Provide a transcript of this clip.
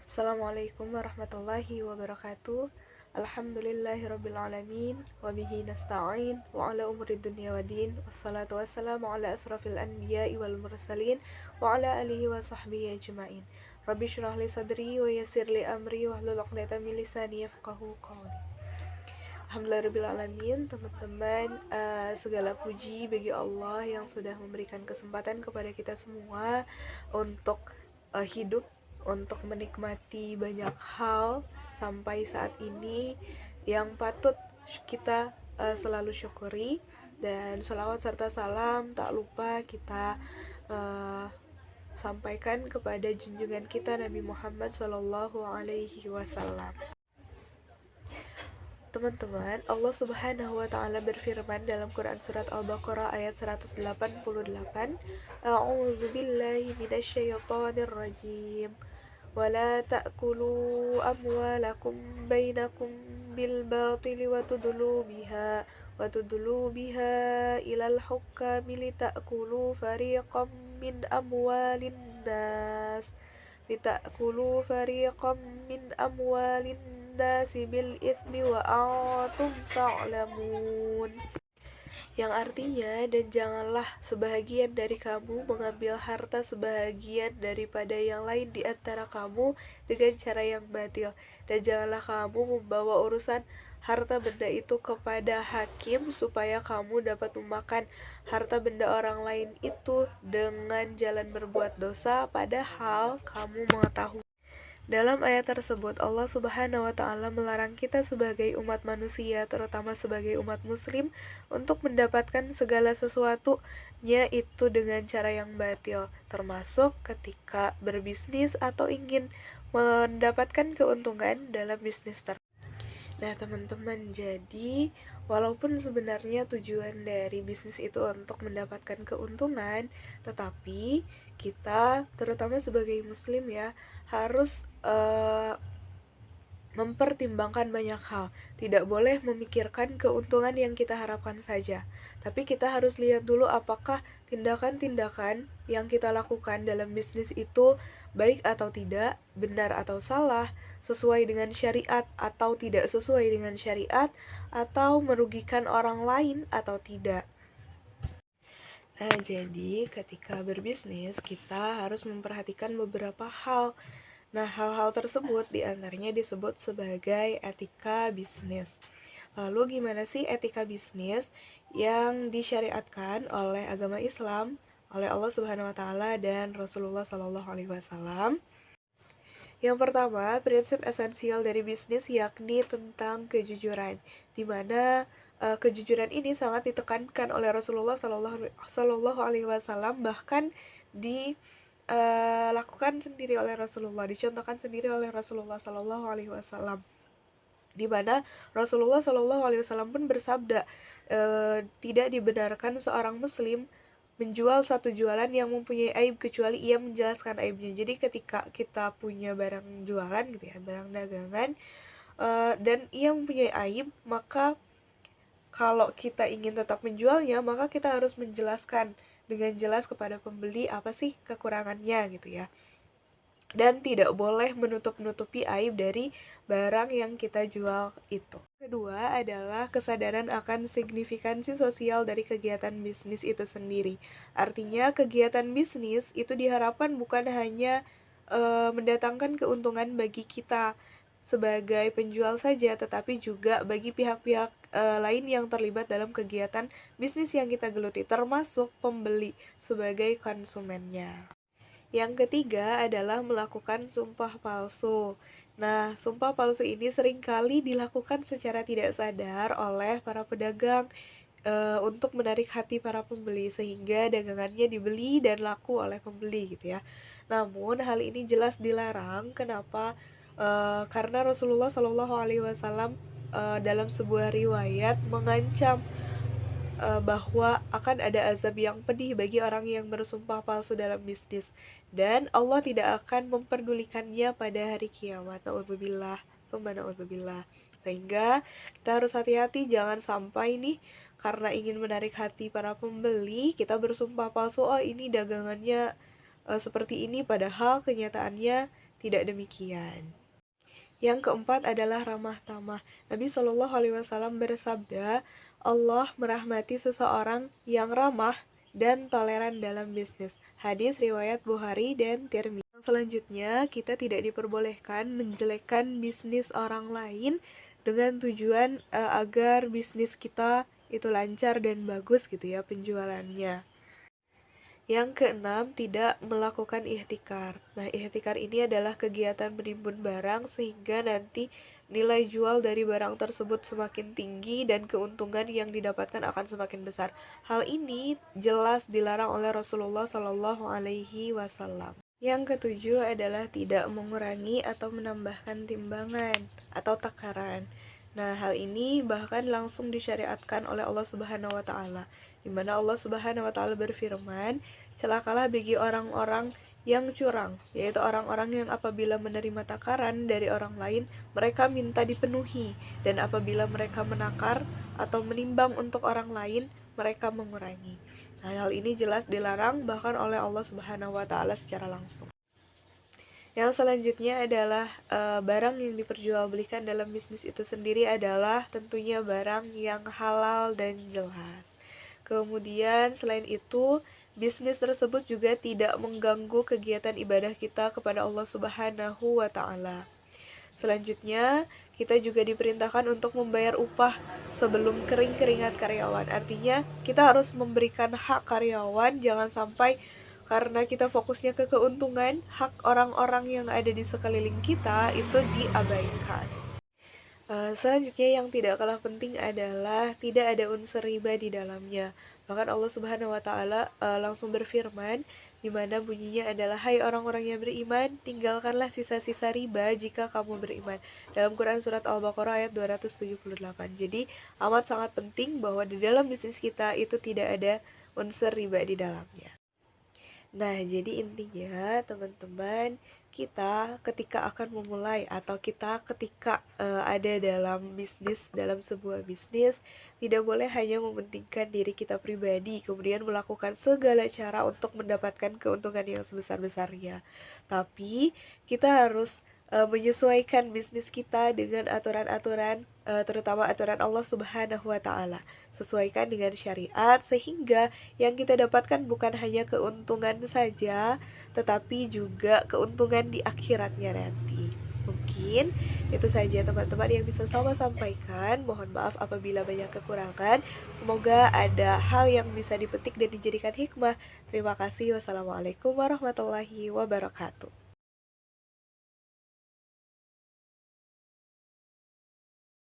Assalamualaikum warahmatullahi wabarakatuh. Alhamdulillahirrabbilalamin. Wabihi nasta'in. Wa ala umuri dunya wa din. Wassalatu wassalamu ala asrafil anbiya'i wal mursalin. Wa ala alihi wa sahbihi ajma'in. Rabbi syrah li sadri wa yassir li amri wa hlul 'uqdatam min lisani yafqahu qawli. Alhamdulillahirrabbilalamin. Teman-teman, segala puji bagi Allah yang sudah memberikan kesempatan kepada kita semua untuk hidup, untuk menikmati banyak hal sampai saat ini yang patut kita selalu syukuri. Dan salawat serta salam tak lupa kita sampaikan kepada junjungan kita Nabi Muhammad SAW. Teman-teman, Allah Subhanahu wa taala berfirman dalam Quran surat Al-Baqarah ayat 188, A'udzu billahi minasyaitonir rajim. Wala ta'kulu amwalakum bainakum bil batili wa tudlu biha ilal hukami litakulu fariqam min amwalin nas bil itsmi wa antum ta'lamun, yang artinya, dan janganlah sebahagian dari kamu mengambil harta sebahagian daripada yang lain di antara kamu dengan cara yang batil, dan janganlah kamu membawa urusan harta benda itu kepada hakim supaya kamu dapat memakan harta benda orang lain itu dengan jalan berbuat dosa, padahal kamu mengetahui. Dalam ayat tersebut, Allah Subhanahu wa taala melarang kita sebagai umat manusia, terutama sebagai umat muslim, untuk mendapatkan segala sesuatunya itu dengan cara yang batil, termasuk ketika berbisnis atau ingin mendapatkan keuntungan dalam bisnis tersebut. Nah, teman-teman, jadi walaupun sebenarnya tujuan dari bisnis itu untuk mendapatkan keuntungan, tetapi kita, terutama sebagai muslim ya, harus mempertimbangkan banyak hal. Tidak boleh memikirkan keuntungan yang kita harapkan saja, tapi kita harus lihat dulu apakah tindakan-tindakan yang kita lakukan dalam bisnis itu baik atau tidak, benar atau salah, sesuai dengan syariat atau tidak sesuai dengan syariat, atau merugikan orang lain atau tidak. Nah, jadi ketika berbisnis kita harus memperhatikan beberapa hal. Nah, hal-hal tersebut diantaranya disebut sebagai etika bisnis. Lalu gimana sih etika bisnis yang disyariatkan oleh agama Islam, oleh Allah Subhanahu wa taala dan Rasulullah Shallallahu alaihi wasallam? Yang pertama, prinsip esensial dari bisnis yakni tentang kejujuran, di mana kejujuran ini sangat ditekankan oleh Rasulullah Shallallahu alaihi wasallam, bahkan dilakukan sendiri oleh Rasulullah, dicontohkan sendiri oleh Rasulullah Shallallahu alaihi wasallam, di mana Rasulullah Shallallahu alaihi wasallam pun bersabda, tidak dibenarkan seorang muslim menjual satu jualan yang mempunyai aib kecuali ia menjelaskan aibnya. Jadi ketika kita punya barang jualan gitu ya, barang dagangan, dan ia mempunyai aib, maka kalau kita ingin tetap menjualnya, maka kita harus menjelaskan dengan jelas kepada pembeli apa sih kekurangannya gitu ya. Dan tidak boleh menutup-nutupi aib dari barang yang kita jual itu. Kedua adalah kesadaran akan signifikansi sosial dari kegiatan bisnis itu sendiri. Artinya kegiatan bisnis itu diharapkan bukan hanya mendatangkan keuntungan bagi kita sebagai penjual saja, tetapi juga bagi pihak-pihak lain yang terlibat dalam kegiatan bisnis yang kita geluti, termasuk pembeli sebagai konsumennya. Yang ketiga adalah melakukan sumpah palsu. Nah, sumpah palsu ini seringkali dilakukan secara tidak sadar oleh para pedagang untuk menarik hati para pembeli, sehingga dagangannya dibeli dan laku oleh pembeli gitu ya. Namun hal ini jelas dilarang. Kenapa? Karena Rasulullah Shallallahu alaihi wasallam dalam sebuah riwayat mengancam bahwa akan ada azab yang pedih bagi orang yang bersumpah palsu dalam bisnis, dan Allah tidak akan memperdulikannya pada hari kiamat. Na'udzubillah, summa na'udzubillah. Sehingga kita harus hati-hati, jangan sampai nih karena ingin menarik hati para pembeli kita bersumpah palsu, oh ini dagangannya seperti ini, padahal kenyataannya tidak demikian. Yang keempat adalah ramah tamah. Nabi Shallallahu Alaihi Wasallam bersabda, Allah merahmati seseorang yang ramah dan toleran dalam bisnis. Hadis riwayat Bukhari dan Tirmidzi. Selanjutnya, kita tidak diperbolehkan menjelekkan bisnis orang lain dengan tujuan agar bisnis kita itu lancar dan bagus gitu ya penjualannya. Yang keenam, tidak melakukan ihtikar. Nah, ihtikar ini adalah kegiatan menimbun barang sehingga nanti nilai jual dari barang tersebut semakin tinggi dan keuntungan yang didapatkan akan semakin besar. Hal ini jelas dilarang oleh Rasulullah Shallallahu Alaihi Wasallam. Yang ketujuh adalah tidak mengurangi atau menambahkan timbangan atau takaran. Nah, hal ini bahkan langsung disyariatkan oleh Allah Subhanahu wa taala, di mana Allah Subhanahu wa taala berfirman, "Celakalah bagi orang-orang yang curang," yaitu orang-orang yang apabila menerima takaran dari orang lain, mereka minta dipenuhi, dan apabila mereka menakar atau menimbang untuk orang lain, mereka mengurangi. Nah, hal ini jelas dilarang bahkan oleh Allah Subhanahu wa taala secara langsung. Yang selanjutnya adalah barang yang diperjualbelikan dalam bisnis itu sendiri adalah tentunya barang yang halal dan jelas. Kemudian selain itu, bisnis tersebut juga tidak mengganggu kegiatan ibadah kita kepada Allah Subhanahu wa taala. Selanjutnya, kita juga diperintahkan untuk membayar upah sebelum kering keringat karyawan. Artinya, kita harus memberikan hak karyawan, jangan sampai karena kita fokusnya ke keuntungan, hak orang-orang yang ada di sekeliling kita itu diabaikan. Selanjutnya yang tidak kalah penting adalah tidak ada unsur riba di dalamnya. Bahkan Allah Subhanahu wa taala langsung berfirman, di mana bunyinya adalah, "Hai orang-orang yang beriman, tinggalkanlah sisa-sisa riba jika kamu beriman." Dalam Quran surat Al-Baqarah ayat 278. Jadi amat sangat penting bahwa di dalam bisnis kita itu tidak ada unsur riba di dalamnya. Nah, jadi intinya teman-teman, kita ketika akan memulai atau kita ketika ada dalam bisnis, dalam sebuah bisnis, tidak boleh hanya mementingkan diri kita pribadi, kemudian melakukan segala cara untuk mendapatkan keuntungan yang sebesar-besarnya. Tapi kita harus menyesuaikan bisnis kita dengan aturan-aturan, terutama aturan Allah Subhanahu wa taala. Sesuaikan dengan syariat sehingga yang kita dapatkan bukan hanya keuntungan saja, tetapi juga keuntungan di akhiratnya nanti. Mungkin itu saja teman-teman yang bisa saya sampaikan. Mohon maaf apabila banyak kekurangan. Semoga ada hal yang bisa dipetik dan dijadikan hikmah. Terima kasih. Wassalamualaikum warahmatullahi wabarakatuh.